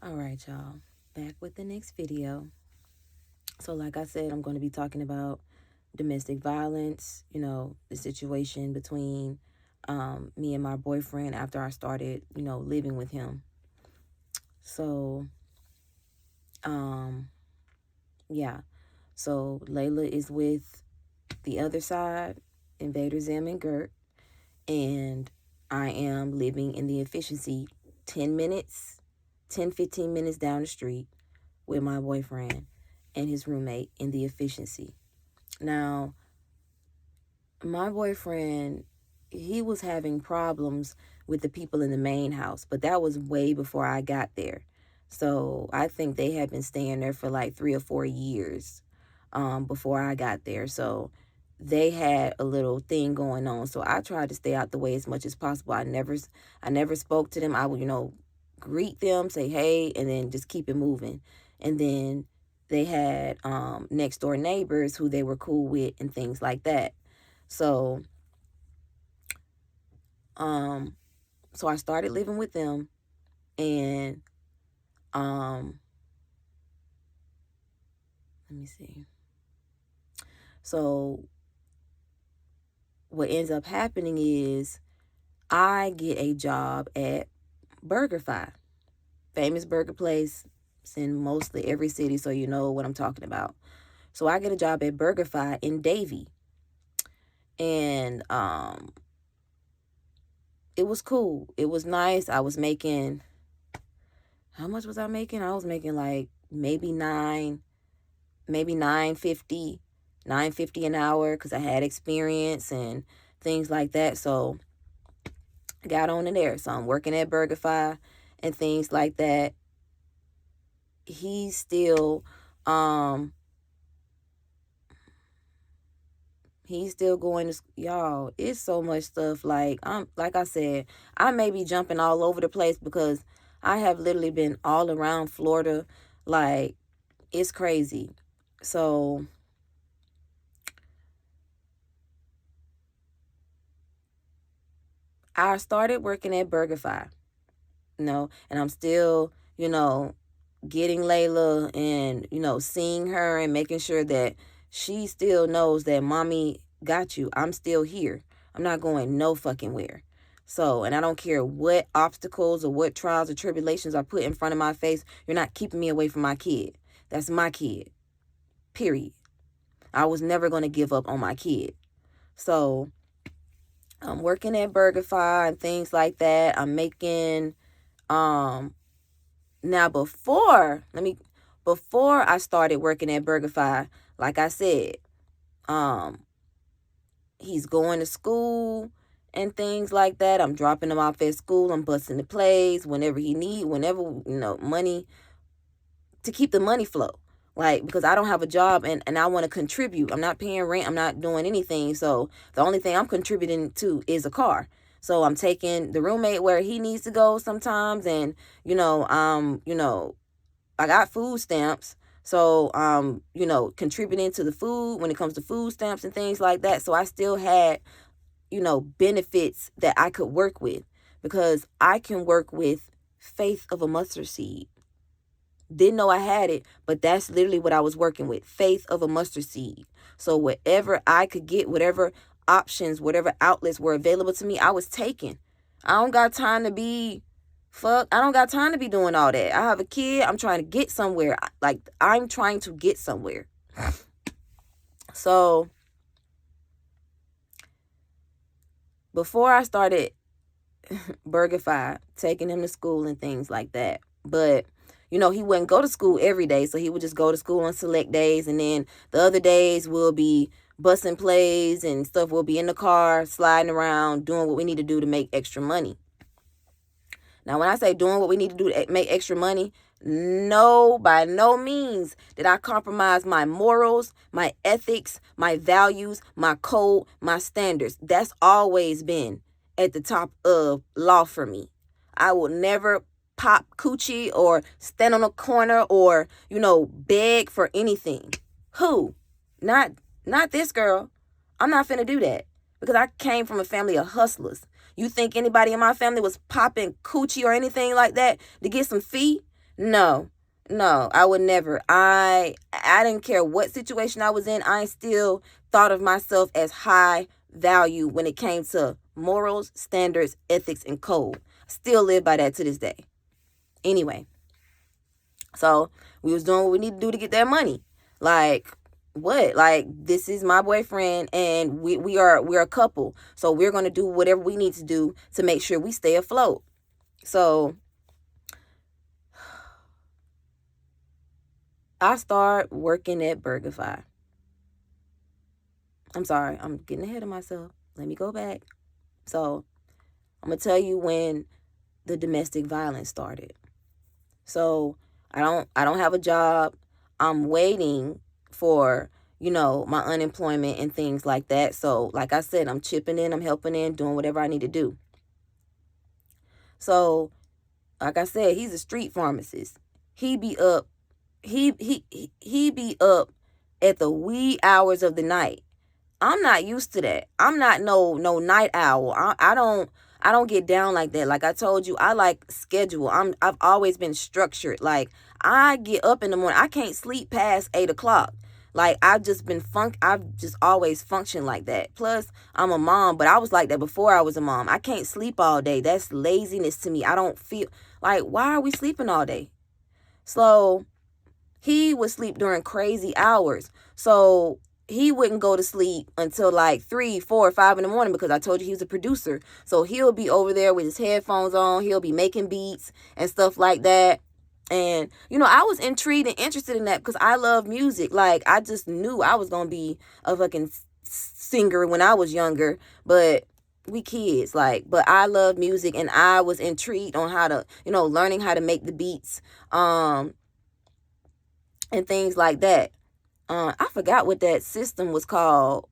All right, y'all. Back with the next video. So, like I said, I'm going to be talking about domestic violence, the situation between me and my boyfriend after I started, living with him. So, um, yeah. So, Layla is with the other side, Invader Zim and Gert, and I am living in the efficiency 10 minutes, 15 minutes down the street with my boyfriend and his roommate in the efficiency. Now, my boyfriend, he was having problems with the people in the main house, but that was way before I got there. So I think they had been staying there for like 3 or 4 years before I got there. So they had a little thing going on. So I tried to stay out the way as much as possible. I never spoke to them. I would, greet them, say hey, and then just keep it moving. And then they had next door neighbors who they were cool with and things like that. So, um, so I started living with them, and let me see. So what ends up happening is I get a job at BurgerFi, famous burger place. It's in mostly every city, so you know what I'm talking about. So I get a job at BurgerFi in Davie, and it was cool. It was nice. I was making, how much was I making? I was making like maybe 950, 950 an hour because I had experience and things like that. So I got on in there. So I'm working at BurgerFi and things like that. He's still going to, y'all, it's so much stuff. Like I said, I may be jumping all over the place because I have literally been all around Florida. Like, it's crazy. So I started working at BurgerFi, and I'm still, getting Layla and, seeing her and making sure that she still knows that mommy got you. I'm still here. I'm not going no fucking where. So, and I don't care what obstacles or what trials or tribulations are put in front of my face. You're not keeping me away from my kid. That's my kid. Period. I was never going to give up on my kid. So, I'm working at BurgerFi and things like that. I'm making now before I started working at BurgerFi, like I said, he's going to school and things like that. I'm dropping him off at school. I'm busting the plays whenever he need, money to keep the money flow. Like, because I don't have a job and I want to contribute. I'm not paying rent. I'm not doing anything. So the only thing I'm contributing to is a car. So I'm taking the roommate where he needs to go sometimes. And, I got food stamps. So, contributing to the food when it comes to food stamps and things like that. So I still had, benefits that I could work with because I can work with faith of a mustard seed. Didn't know I had it, but that's literally what I was working with. Faith of a mustard seed. So whatever I could get, whatever options, whatever outlets were available to me, I was taking. I don't got time to be I don't got time to be doing all that. I have a kid. I'm trying to get somewhere. I'm trying to get somewhere. So before I started BurgerFi, taking him to school and things like that, but he wouldn't go to school every day, so he would just go to school on select days, and then the other days we'll be busting plays and stuff. We'll be in the car, sliding around, doing what we need to do to make extra money. Now, when I say doing what we need to do to make extra money, no, by no means did I compromise my morals, my ethics, my values, my code, my standards. That's always been at the top of law for me. I will never pop coochie or stand on a corner or, beg for anything. Who? Not this girl. I'm not finna do that because I came from a family of hustlers. You think anybody in my family was popping coochie or anything like that to get some fee? No, no, I would never. I didn't care what situation I was in. I still thought of myself as high value when it came to morals, standards, ethics, and code. Still live by that to this day. Anyway, so we was doing what we need to do to get that money. Like what? Like this is my boyfriend and we're a couple. So we're gonna do whatever we need to do to make sure we stay afloat. So I start working at BurgerFi. I'm sorry, I'm getting ahead of myself. Let me go back. So I'm gonna tell you when the domestic violence started. So I don't have a job. I'm waiting for, my unemployment and things like that. So like I said, I'm chipping in, I'm helping in, doing whatever I need to do. So like I said, he's a street pharmacist. He be up he be up at the wee hours of the night. I'm not used to that. I'm not no night owl. I don't get down like that. Like I told you, I like schedule. I've always been structured. Like I get up in the morning. I can't sleep past 8 o'clock. Like I've just always functioned like that. Plus, I'm a mom, but I was like that before I was a mom. I can't sleep all day. That's laziness to me. I don't feel like, why are we sleeping all day? So he would sleep during crazy hours. So he wouldn't go to sleep until like 3, 4, 5 in the morning because I told you he was a producer. So he'll be over there with his headphones on. He'll be making beats and stuff like that. And, I was intrigued and interested in that because I love music. Like, I just knew I was going to be a fucking singer when I was younger. But we kids, but I love music and I was intrigued on how to, learning how to make the beats. And things like that. I forgot what that system was called.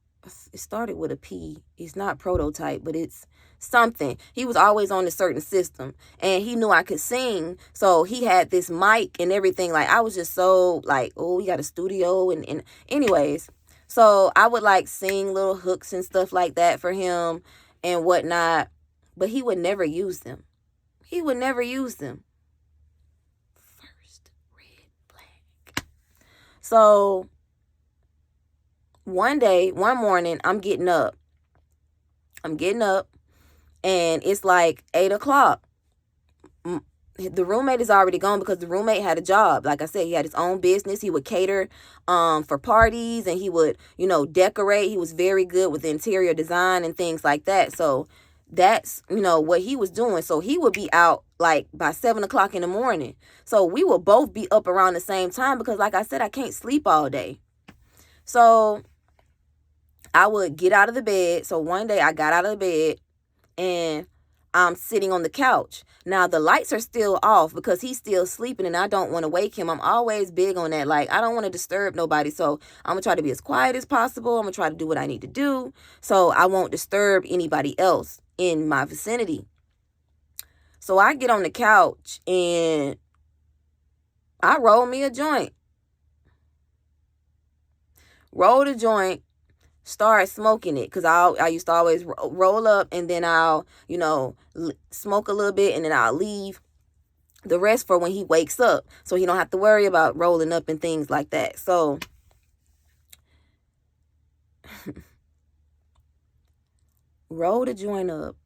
It started with a P. It's not Prototype, but it's something. He was always on a certain system, and he knew I could sing, so he had this mic and everything. Like I was just so like, oh, we got a studio, and anyways, so I would like sing little hooks and stuff like that for him and whatnot, but he would never use them. He would never use them. First red flag. So one morning, I'm getting up, and it's like 8 o'clock. The roommate is already gone because the roommate had a job. Like I said, he had his own business. He would cater for parties, and he would, decorate. He was very good with interior design and things like that. So that's, what he was doing. So he would be out like by 7 o'clock in the morning. So we would both be up around the same time because, like I said, I can't sleep all day. So I would get out of the bed. So one day I got out of the bed and I'm sitting on the couch. Now the lights are still off because he's still sleeping and I don't want to wake him. I'm always big on that. Like, I don't want to disturb nobody. So I'm going to try to be as quiet as possible. I'm going to try to do what I need to do so I won't disturb anybody else in my vicinity. So I get on the couch and I roll me a joint. Roll the joint. Start smoking it because I used to always roll up and then I'll, smoke a little bit and then I'll leave the rest for when he wakes up so he don't have to worry about rolling up and things like that. So roll the joint up,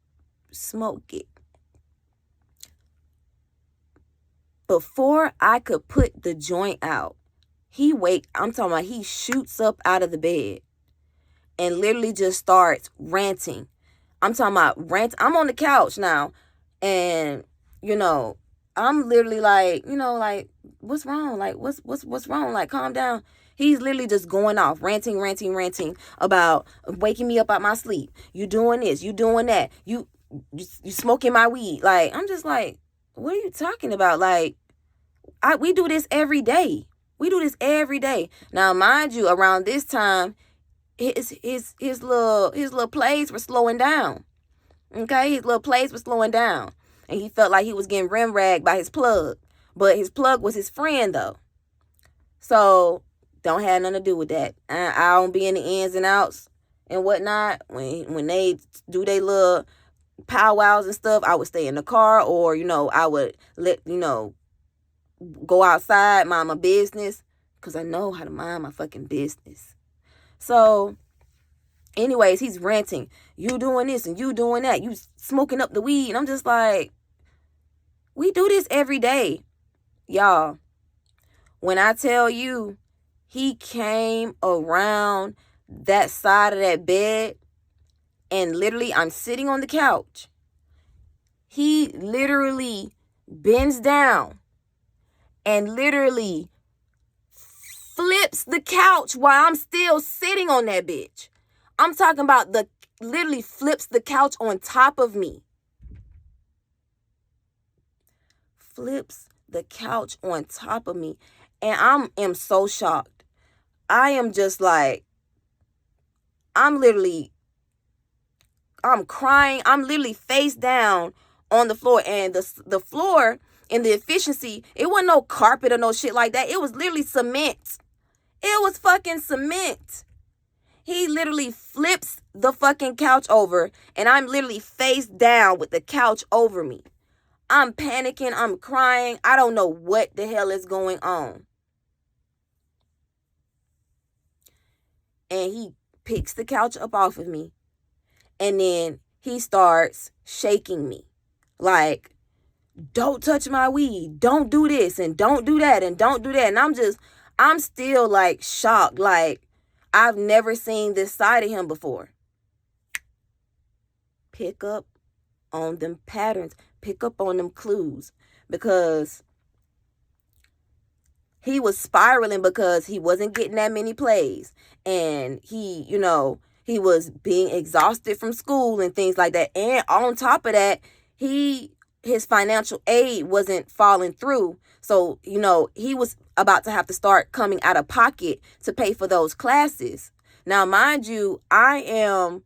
smoke it. Before I could put the joint out, I'm talking about he shoots up out of the bed and literally just starts ranting. I'm talking about I'm on the couch now and, I'm literally like, what's wrong? Like, what's wrong? Like, calm down. He's literally just going off, ranting about waking me up out my sleep. You doing this, you doing that. You smoking my weed. Like, I'm just like, what are you talking about? Like, we do this every day. We do this every day. Now, mind you, around this time, his little plays were slowing down. Okay, his little plays were slowing down, and he felt like he was getting rim ragged by his plug, but his plug was his friend though. So don't have nothing to do with that. I don't be in the ins and outs and whatnot. When they do their little powwows and stuff, I would stay in the car, or I would let go outside, mind my business, because I know how to mind my fucking business. So, anyways, he's ranting. You doing this and you doing that. You smoking up the weed. And I'm just like, we do this every day. Y'all, when I tell you, he came around that side of that bed and literally I'm sitting on the couch. He literally bends down and literally flips the couch while I'm still sitting on that bitch. I'm talking about literally flips the couch on top of me. Flips the couch on top of me. And I am so shocked. I am just like, I'm crying. I'm literally face down on the floor. And the floor and the efficiency, it wasn't no carpet or no shit like that. It was literally cement. It was fucking cement. He literally flips the fucking couch over and I'm literally face down with the couch over me. I'm panicking. I'm crying. I don't know what the hell is going on. And he picks the couch up off of me. And then he starts shaking me. Like, don't touch my weed. Don't do this and don't do that and don't do that. And I'm still like shocked. Like, I've never seen this side of him before. Pick up on them patterns. Pick up on them clues. Because he was spiraling because he wasn't getting that many plays. And he was being exhausted from school and things like that. And on top of that, his financial aid wasn't falling through. So, he was about to have to start coming out of pocket to pay for those classes. Now, mind you, I am,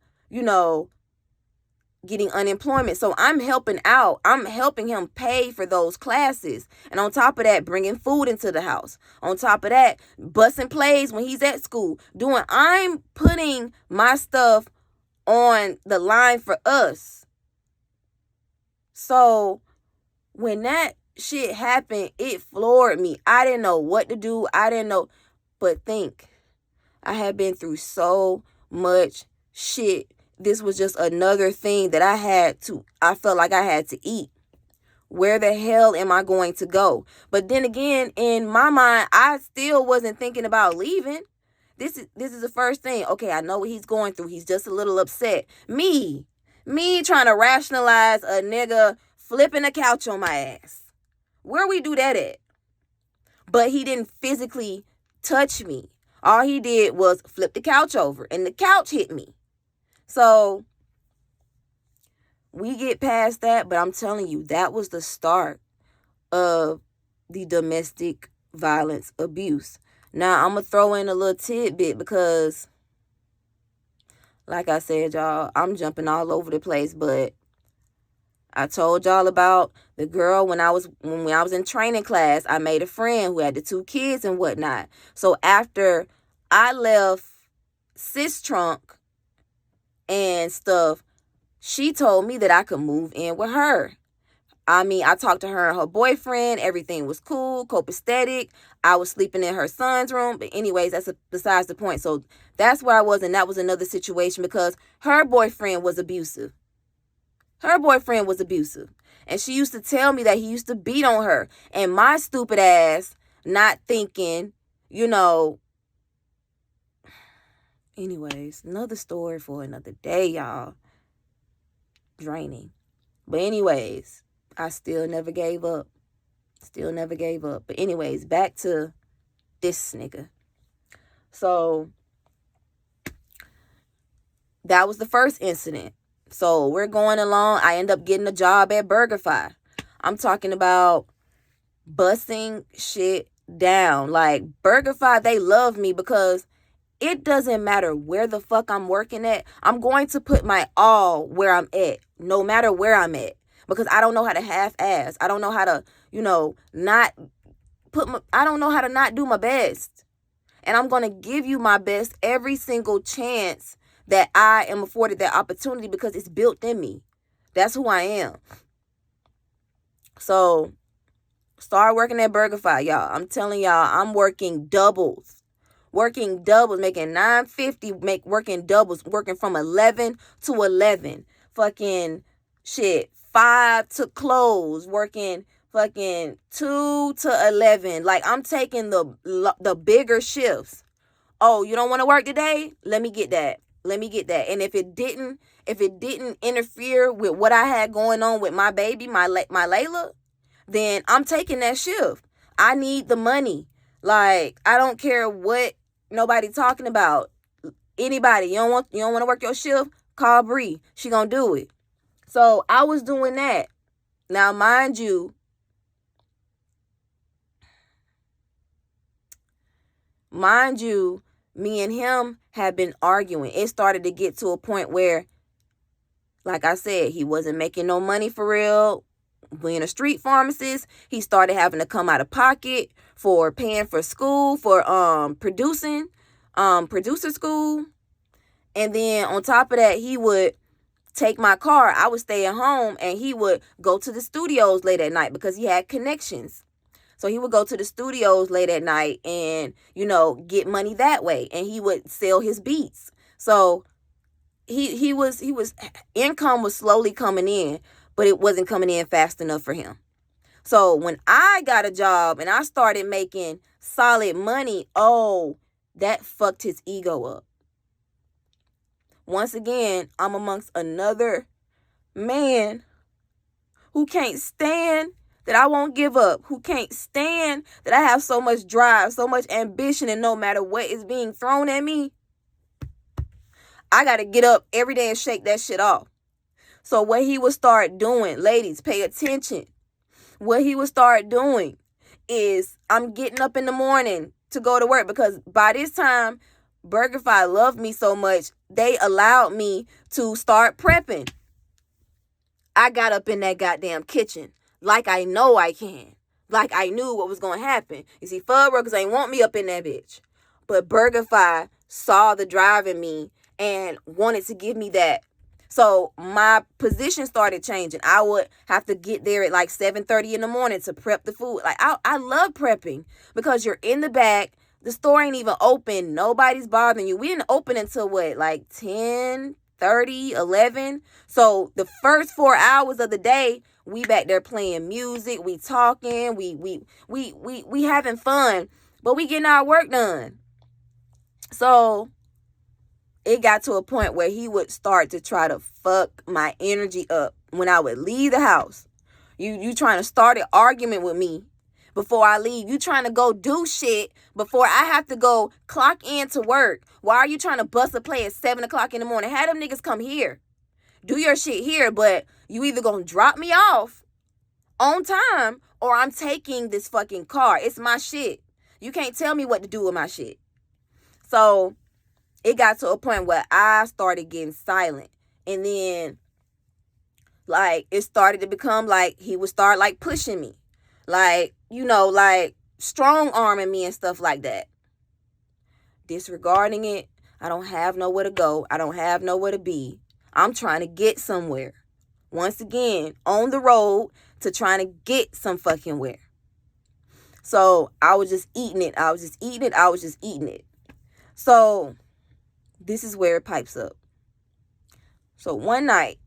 getting unemployment. So I'm helping out. I'm helping him pay for those classes. And on top of that, bringing food into the house. On top of that, busting plays when he's at school. I'm putting my stuff on the line for us. So when that shit happened, it floored me. I didn't know what to do. I didn't know. But I had been through so much shit. This was just another thing that I felt like I had to eat. Where the hell am I going to go? But then again, in my mind, I still wasn't thinking about leaving. This is the first thing. Okay, I know what he's going through. He's just a little upset. Me trying to rationalize a nigga flipping a couch on my ass. Where we do that at? But he didn't physically touch me. All he did was flip the couch over and the couch hit me. So we get past that, but I'm telling you, that was the start of the domestic violence abuse. Now, I'm going to throw in a little tidbit because, like I said, y'all, I'm jumping all over the place, but I told y'all about the girl when I was in training class. I made a friend who had the 2 kids and whatnot. So after I left sis trunk and stuff, she told me that I could move in with her. I talked to her and her boyfriend. Everything was cool, copacetic. I was sleeping in her son's room. But anyways, that's besides the point. So that's where I was, and that was another situation because her boyfriend was abusive. And she used to tell me that he used to beat on her. And my stupid ass, not thinking, Anyways, another story for another day, y'all. Draining. But anyways, I still never gave up. But anyways, back to this nigga. So that was the first incident. So we're going along. I end up getting a job at BurgerFi. I'm talking about busting shit down. Like BurgerFi, they love me because it doesn't matter where the fuck I'm working at. I'm going to put my all where I'm at, no matter where I'm at. Because I don't know how to half-ass. I don't know how to, I don't know how to not do my best. And I'm going to give you my best every single chance that I am afforded that opportunity because it's built in me. That's who I am. So Start working at BurgerFi, y'all. I'm telling y'all, I'm working doubles. Making $9.50, working doubles, working from 11 to 11. Fucking shit, 5 to close, working fucking 2 to 11. Like, I'm taking the bigger shifts. Oh, you don't want to work today? Let me get that. And if it didn't interfere with what I had going on with my baby, my Layla, then I'm taking that shift. I need the money. Like, I don't care what nobody talking about. Anybody, you don't want to work your shift? Call Bree. She gonna do it. So I was doing that. Now, mind you, me and him had been arguing. It started to get to a point where, like I said, he wasn't making no money for real. Being a street pharmacist, he started having to come out of pocket for paying for school, for producer school. And then on top of that, he would take my car. I would stay at home, and he would go to the studios late at night because he had connections. So he would go to the studios late at night and, get money that way. And he would sell his beats. So he was income was slowly coming in, but it wasn't coming in fast enough for him. So when I got a job and I started making solid money, that fucked his ego up. Once again, I'm amongst another man who can't stand that I won't give up, who can't stand that I have so much drive, so much ambition, and no matter what is being thrown at me, I got to get up every day and shake that shit off. So what he would start doing, ladies, pay attention. What he would start doing is, I'm getting up in the morning to go to work, because by this time, BurgerFi loved me so much, they allowed me to start prepping. I got up in that goddamn kitchen like I know I can. Like I knew what was going to happen. You see, Fuddruckers ain't want me up in that bitch. But BurgerFi saw the drive in me and wanted to give me that. So my position started changing. I would have to get there at like 7:30 in the morning to prep the food. Like, I love prepping because you're in the back. The store ain't even open. Nobody's bothering you. We didn't open until what, like 10:30, 11. So the first 4 hours of the day, we back there playing music, we talking, we having fun, but we getting our work done. So it got to a point where he would start to try to fuck my energy up when I would leave the house. You trying to start an argument with me before I leave. You trying to go do shit before I have to go clock in to work. Why are you trying to bust a play at 7 o'clock in the morning? Have them niggas come here. Do your shit here, but you either gonna drop me off on time or I'm taking this fucking car. It's my shit. You can't tell me what to do with my shit. So it got to a point where I started getting silent. And then, like, it started to become like he would start, like, pushing me. Like, like strong arming me and stuff like that. Disregarding it. I don't have nowhere to go. I don't have nowhere to be. I'm trying to get somewhere. Once again, on the road to trying to get some fucking where. So I was just eating it. So this is where it pipes up. So one night,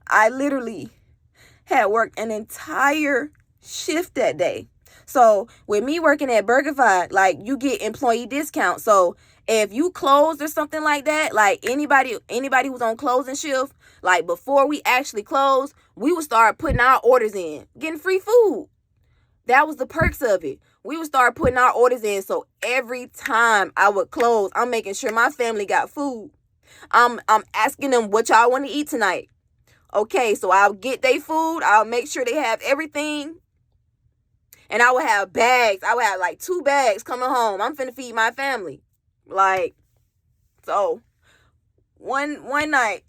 I literally had worked an entire shift that day. So with me working at BurgerFi, like, you get employee discount. So if you closed or something like that, like anybody who's on closing shift, like before we actually closed, we would start putting our orders in, getting free food. That was the perks of it. We would start putting our orders in. So every time I would close, I'm making sure my family got food. I'm asking them, what y'all want to eat tonight? Okay, so I'll get their food. I'll make sure they have everything. And I would have bags. I would have like 2 bags coming home. I'm finna feed my family. Like, so one night,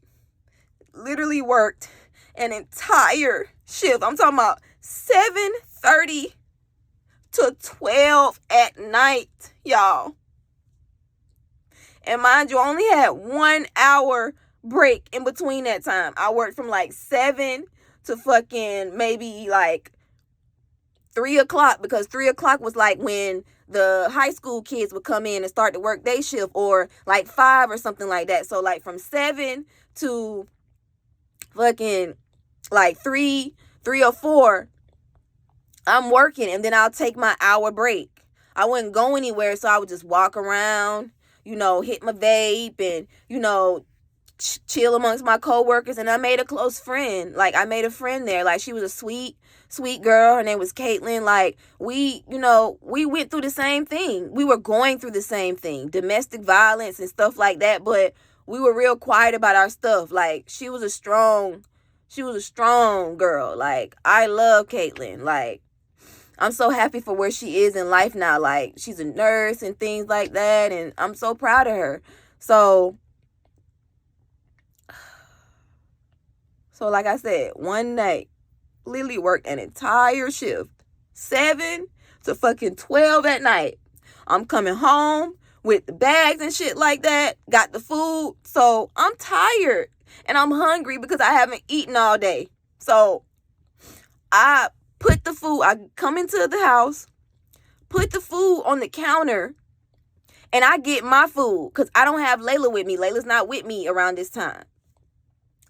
literally worked an entire shift. I'm talking about 7:30 to 12 at night, y'all. And mind you, I only had 1 hour break in between that time. I worked from like 7 to fucking maybe like 3 o'clock, because 3 o'clock was like when the high school kids would come in and start the work day shift, or like 5 or something like that. So like from 7 to fucking like 3 or 4, I'm working, and then I'll take my hour break. I wouldn't go anywhere, so I would just walk around, hit my vape and, chill amongst my coworkers. And I made a close friend. Like, I made a friend there. Like, she was a sweet girl. Her name was Caitlin. Like, we went through the same thing. We were going through the same thing, domestic violence and stuff like that. But we were real quiet about our stuff. Like, she was a strong girl. Like, I love Caitlin. Like, I'm so happy for where she is in life now. Like, she's a nurse and things like that, and I'm so proud of her. So like I said, one night, Lily worked an entire shift, 7 to fucking 12 at night. I'm coming home with the bags and shit like that, got the food. So I'm tired and I'm hungry because I haven't eaten all day. So I put the food, I come into the house, put the food on the counter, and I get my food because I don't have Layla with me. Layla's not with me around this time.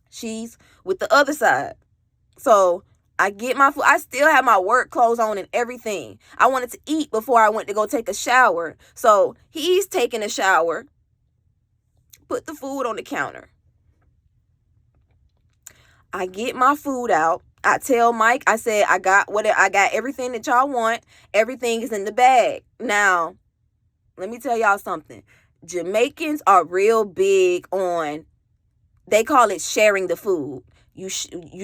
She's with the other side. So I get my food. I still have my work clothes on and everything. I wanted to eat before I went to go take a shower. So he's taking a shower, put the food on the counter. I get my food out. I tell Mike, I said, I got everything that y'all want. Everything is in the bag. Now, let me tell y'all something. Jamaicans are real big on, they call it sharing the food. You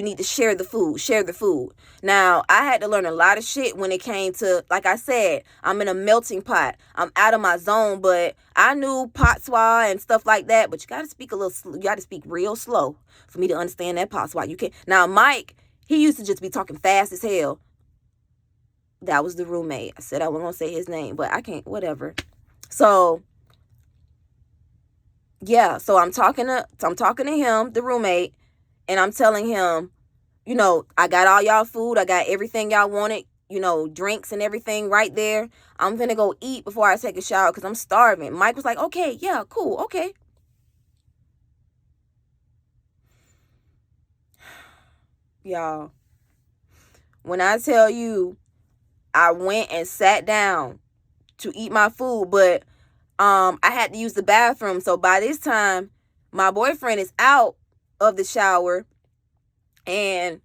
need to share the food. Now, I had to learn a lot of shit when it came to, like I said, I'm in a melting pot. I'm out of my zone, but I knew patois and stuff like that, but you got to speak real slow for me to understand that patois. You can't. Now, Mike, he used to just be talking fast as hell. That was the roommate. I said I wasn't going to say his name, but I can't, whatever. So, yeah, so I'm talking to him, the roommate, and I'm telling him, I got all y'all food. I got everything y'all wanted, drinks and everything right there. I'm going to go eat before I take a shower because I'm starving. Mike was like, okay, yeah, cool, okay. Y'all, when I tell you, I went and sat down to eat my food, but I had to use the bathroom. So by this time, my boyfriend is out of the shower and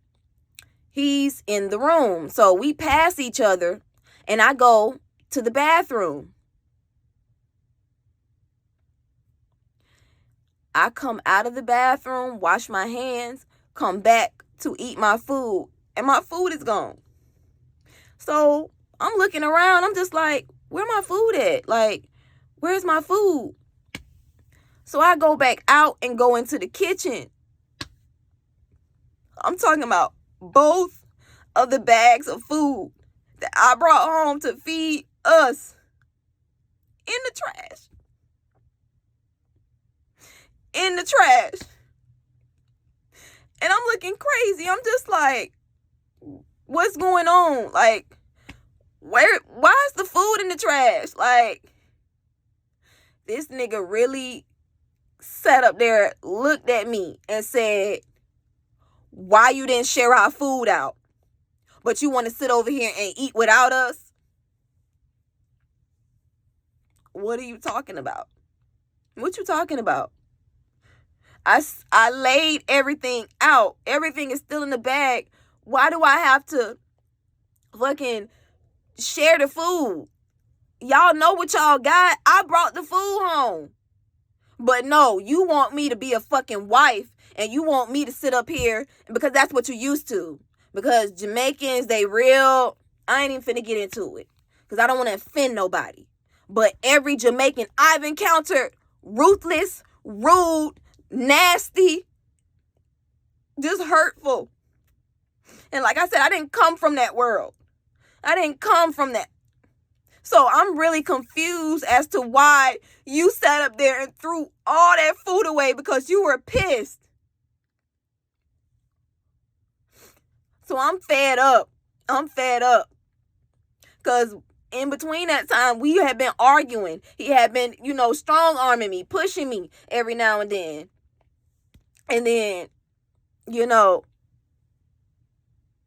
he's in the room. So we pass each other and I go to the bathroom. I come out of the bathroom, wash my hands, come back to eat my food, and my food is gone. So I'm looking around. I'm just like, where my food at? Like, where's my food? So I go back out and go into the kitchen. I'm talking about both of the bags of food that I brought home to feed us in the trash. In the trash. And I'm looking crazy. I'm just like, what's going on? Like, why is the food in the trash? Like, this nigga really sat up there, looked at me and said, why you didn't share our food out, but you want to sit over here and eat without us? What are you talking about? What you talking about? I laid everything out. Everything is still in the bag. Why do I have to fucking share the food? Y'all know what y'all got. I brought the food home. But no, you want me to be a fucking wife and you want me to sit up here because that's what you're used to. Because Jamaicans, they real, I ain't even finna get into it because I don't want to offend nobody. But every Jamaican I've encountered, ruthless, rude, nasty, just hurtful. And like I said, I didn't come from that world. I didn't come from that. So I'm really confused as to why you sat up there and threw all that food away because you were pissed. So I'm fed up. Because in between that time, we had been arguing. He had been, strong arming me, pushing me every now and then. And then,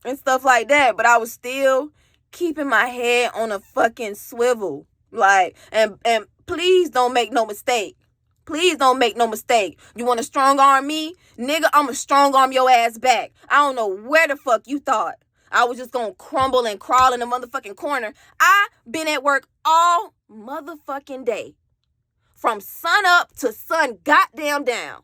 and stuff like that. But I was still keeping my head on a fucking swivel. Like, and please don't make no mistake. Please don't make no mistake. You want to strong arm me? Nigga, I'ma strong arm your ass back. I don't know where the fuck you thought I was just gonna crumble and crawl in the motherfucking corner. I been at work all motherfucking day. From sun up to sun goddamn down.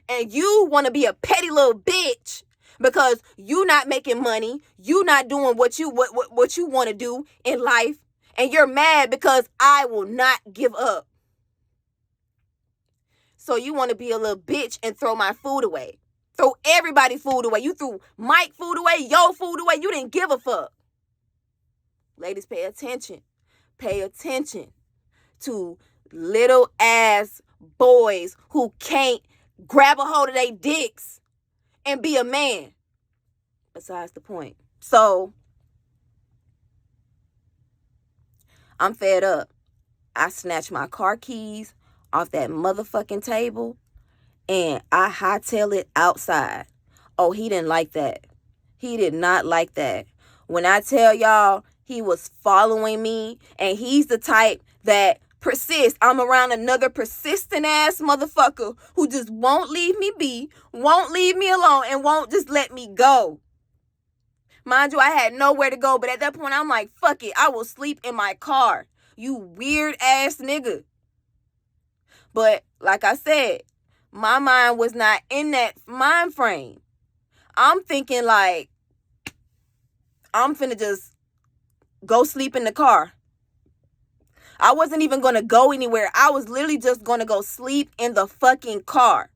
And you want to be a petty little bitch because you not making money, you not doing what you want to do in life, and you're mad because I will not give up. So you want to be a little bitch and throw my food away. Throw everybody's food away. You threw Mike's food away, your food away. You didn't give a fuck. Ladies, pay attention. Pay attention to little ass boys who can't grab a hold of their dicks and be a man. Besides the point. So, I'm fed up. I snatched my car keys off that motherfucking table and I hightail it outside. Oh, he didn't like that. He did not like that. When I tell y'all he was following me, and he's the type that persists. I'm around another persistent ass motherfucker who just won't leave me be, won't leave me alone, and won't just let me go. Mind you, I had nowhere to go, but at that point I'm like, fuck it, I will sleep in my car. You weird ass nigga. But like I said, my mind was not in that mind frame. I'm thinking like, I'm finna just go sleep in the car. I wasn't even going to go anywhere. I was literally just going to go sleep in the fucking car.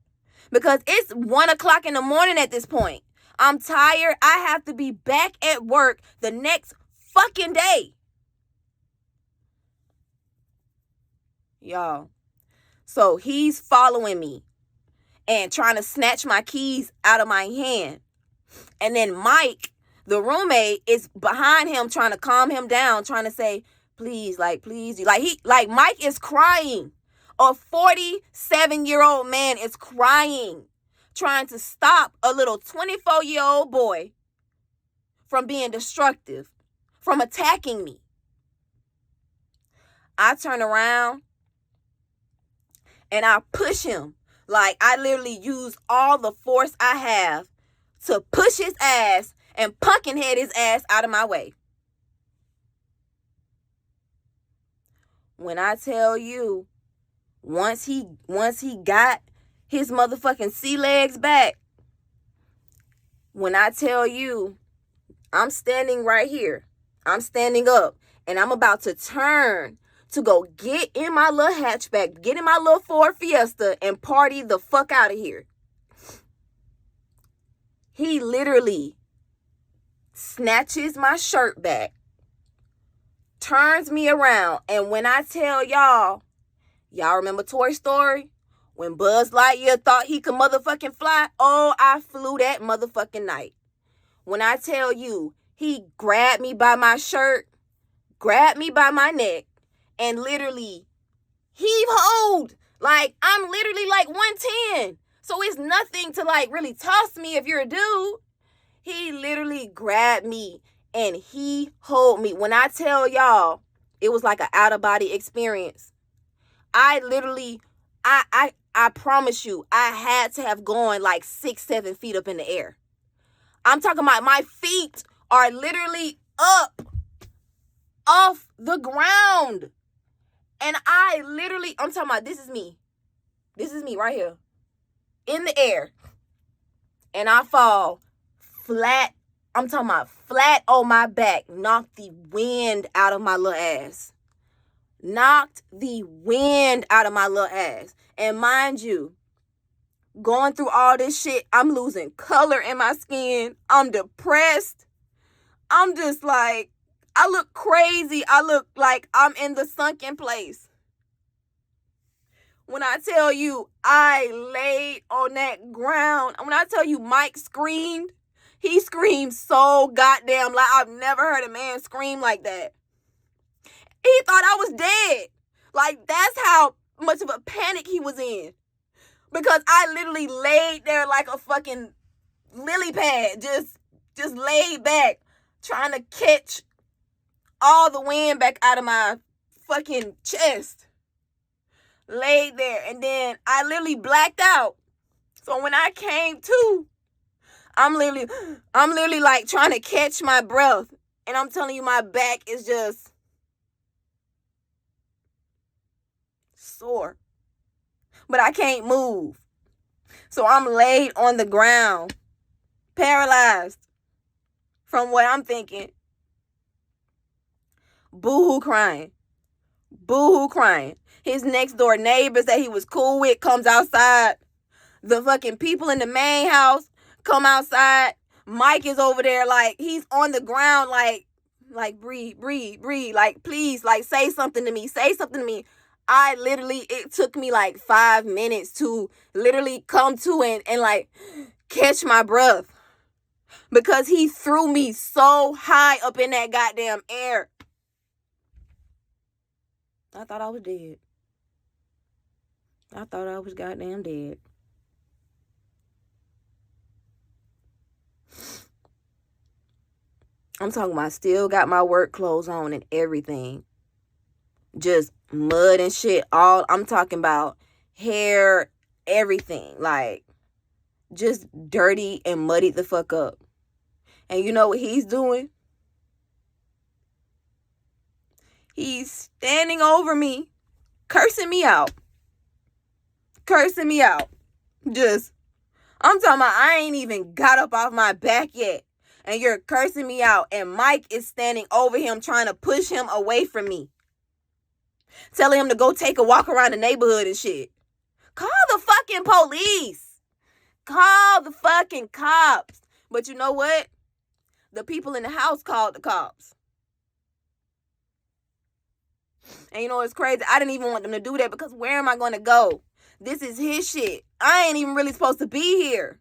Because it's 1 o'clock in the morning at this point. I'm tired. I have to be back at work the next fucking day. Y'all. So he's following me and trying to snatch my keys out of my hand. And then Mike, the roommate, is behind him trying to calm him down, trying to say, please, please. Like Mike is crying. A 47-year-old man is crying, trying to stop a little 24-year-old boy from being destructive, from attacking me. I turn around and I push him. Like, I literally use all the force I have to push his ass and pumpkin head his ass out of my way. When I tell you, once he got his motherfucking sea legs back, when I tell you, I'm standing right here. I'm standing up and I'm about to turn to go get in my little hatchback, get in my little Ford Fiesta and party the fuck out of here. He literally snatches my shirt back, turns me around, and when I tell y'all remember Toy Story? When Buzz Lightyear thought he could motherfucking fly? Oh, I flew that motherfucking night. When I tell you, he grabbed me by my shirt, grabbed me by my neck, and literally heave hold. Like, I'm literally like 110. So it's nothing to like really toss me if you're a dude. He literally grabbed me and he hold me. When I tell y'all, it was like an out-of-body experience. I literally, I promise you, I had to have gone like 6-7 feet up in the air. I'm talking about my feet are literally up off the ground. And I'm talking about, this is me. This is me right here. In the air. And I fall flat. I'm talking about flat on my back. Knocked the wind out of my little ass. Knocked the wind out of my little ass. And mind you, going through all this shit, I'm losing color in my skin. I'm depressed. I'm just like, I look crazy. I look like I'm in the sunken place. When I tell you I laid on that ground, when I tell you Mike screamed, he screamed so goddamn loud. I've never heard a man scream like that. He thought I was dead. Like, that's how much of a panic he was in. Because I literally laid there like a fucking lily pad, just laid back, trying to catch all the wind back out of my fucking chest. Laid there, and then I literally blacked out. So when I came to, I'm literally like trying to catch my breath. And I'm telling you, my back is just sore. But I can't move. So I'm laid on the ground, paralyzed from what I'm thinking. Boo-hoo crying. Boo-hoo crying. His next door neighbors that he was cool with comes outside. The fucking people in the main house come outside. Mike is over there like he's on the ground like breathe, like please, like say something to me. It took me like 5 minutes to literally come to and like catch my breath. Because he threw me so high up in that goddamn air. I thought I was dead. I thought I was goddamn dead. I'm talking about still got my work clothes on and everything. Just mud and shit. I'm talking about hair, everything. Like, just dirty and muddied the fuck up. And you know what he's doing? He's standing over me, cursing me out. Just, I'm talking about I ain't even got up off my back yet. And you're cursing me out. And Mike is standing over him trying to push him away from me. Telling him to go take a walk around the neighborhood and shit. Call the fucking police. Call the fucking cops. But you know what? The people in the house called the cops. And you know what's crazy? I didn't even want them to do that because where am I going to go? This is his shit. I ain't even really supposed to be here.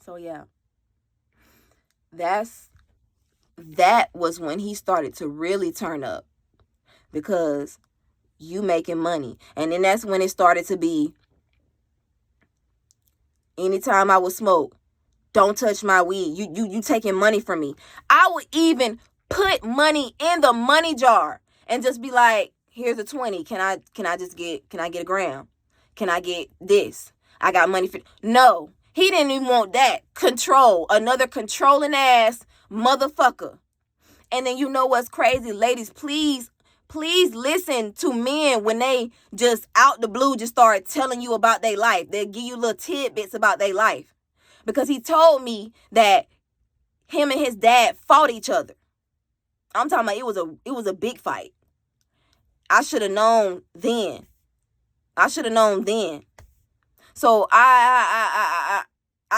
So yeah. That was when he started to really turn up. Because you making money. And then that's when it started to be, anytime I would smoke, don't touch my weed. You taking money from me. I would even put money in the money jar and just be like, here's a 20. Can I get a gram? Can I get this? I got money for. No, he didn't even want that. Control. Another controlling ass motherfucker. And then you know what's crazy? Ladies, please listen to men when they just out the blue just start telling you about their life. They give you little tidbits about their life. Because he told me that him and his dad fought each other. I'm talking about it was a big fight. I should have known then. So I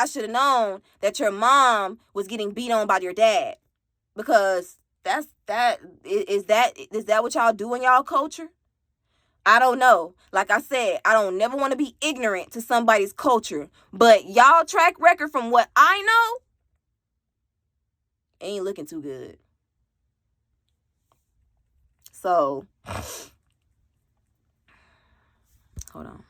should have known that your mom was getting beat on by your dad. Because is that what y'all do in y'all culture? I don't know. Like I said, I don't never want to be ignorant to somebody's culture. But y'all track record from what I know ain't looking too good. So, hold on.